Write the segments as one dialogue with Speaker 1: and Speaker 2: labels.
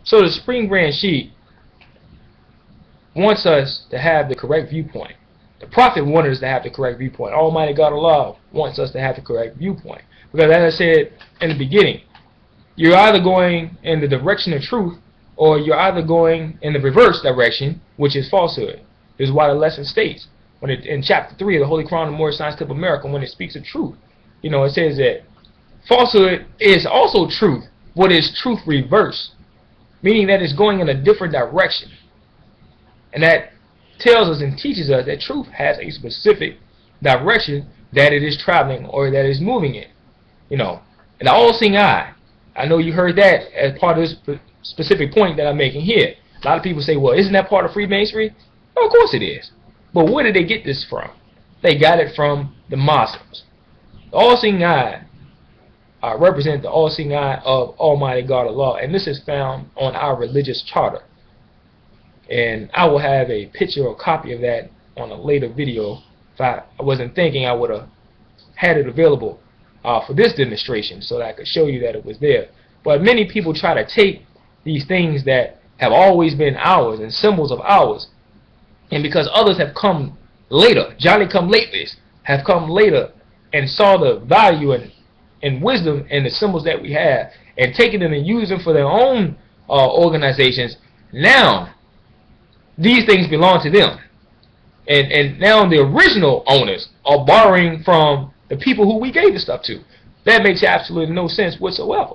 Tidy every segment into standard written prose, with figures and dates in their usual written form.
Speaker 1: So the Spring Brand Sheet wants us to have the correct viewpoint. The Prophet wanted us to have the correct viewpoint. Almighty God Allah wants us to have the correct viewpoint. Because as I said in the beginning, you're either going in the direction of truth, or you're either going in the reverse direction, which is falsehood. This is why the lesson states, when in chapter 3 of the Holy Quran of Moorish Scientific America, when it speaks of truth, it says that falsehood is also truth, but it's truth reverse, meaning that it's going in a different direction. And that tells us and teaches us that truth has a specific direction that it is traveling or that it's moving in. And the all-seeing eye, I know you heard that as part of this specific point that I'm making here. A lot of people say, well, isn't that part of Freemasonry? Well, of course it is. But where did they get this from? They got it from the Muslims. The all-seeing eye represents the all-seeing eye of Almighty God Allah, and this is found on our religious charter. And I will have a picture or copy of that on a later video. If I wasn't thinking, I would have had it available for this demonstration so that I could show you that it was there. But many people try to take these things that have always been ours and symbols of ours, and because others have come later, Johnny-come-latelys have come later and saw the value and wisdom in the symbols that we have and taken them and used them for their own organizations. Now these things belong to them, and now the original owners are borrowing from the people who we gave the stuff to. That makes absolutely no sense whatsoever.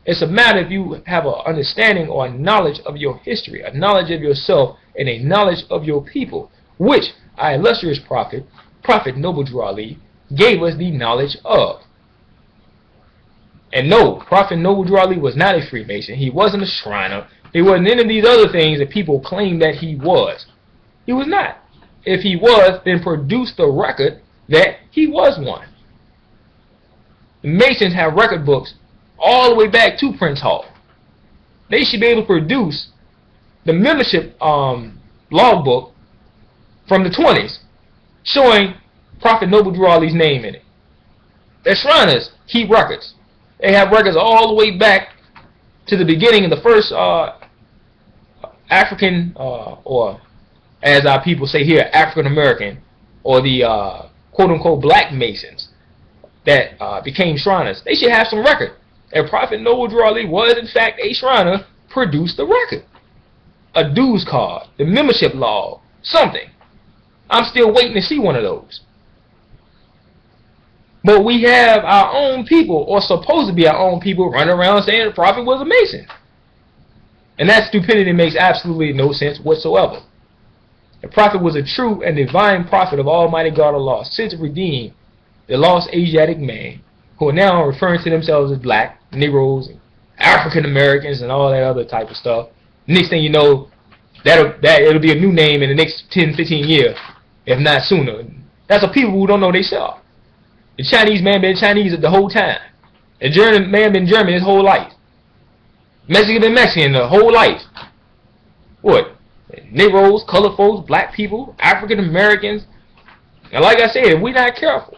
Speaker 1: It's a matter if you have an understanding or a knowledge of your history, a knowledge of yourself, and a knowledge of your people, which our illustrious Prophet Noble Drew Ali, gave us the knowledge of. And no, Prophet Noble Drew Ali was not a Freemason. He wasn't a Shriner. He wasn't any of these other things that people claim that he was. He was not. If he was, then produce the record that he was one. The Masons have record books all the way back to Prince Hall. They should be able to produce the membership logbook from the 20s showing Prophet Noble Drew Ali's name in it. Their Shriners keep records. They have records all the way back to the beginning of the first African, or as our people say here, African American, or the quote-unquote black Masons that became Shriners. They should have some record. If Prophet Noble Drew Ali was in fact a Shriner, produce the record. A dues card, the membership log, something. I'm still waiting to see one of those. But we have our own people, or supposed to be our own people, running around saying the Prophet was a Mason. And that stupidity makes absolutely no sense whatsoever. The Prophet was a true and divine prophet of Almighty God Allah, sent to redeem the lost Asiatic man, who are now referring to themselves as black, Negroes, and African Americans, and all that other type of stuff. Next thing you know, it'll be a new name in the next 10, 15 years, if not sooner. That's for people who don't know themselves. The Chinese man been Chinese the whole time. The German man been German his whole life. Mexican been Mexican the whole life. What? Negroes, colored folks, black people, African Americans. And like I said, if we're not careful,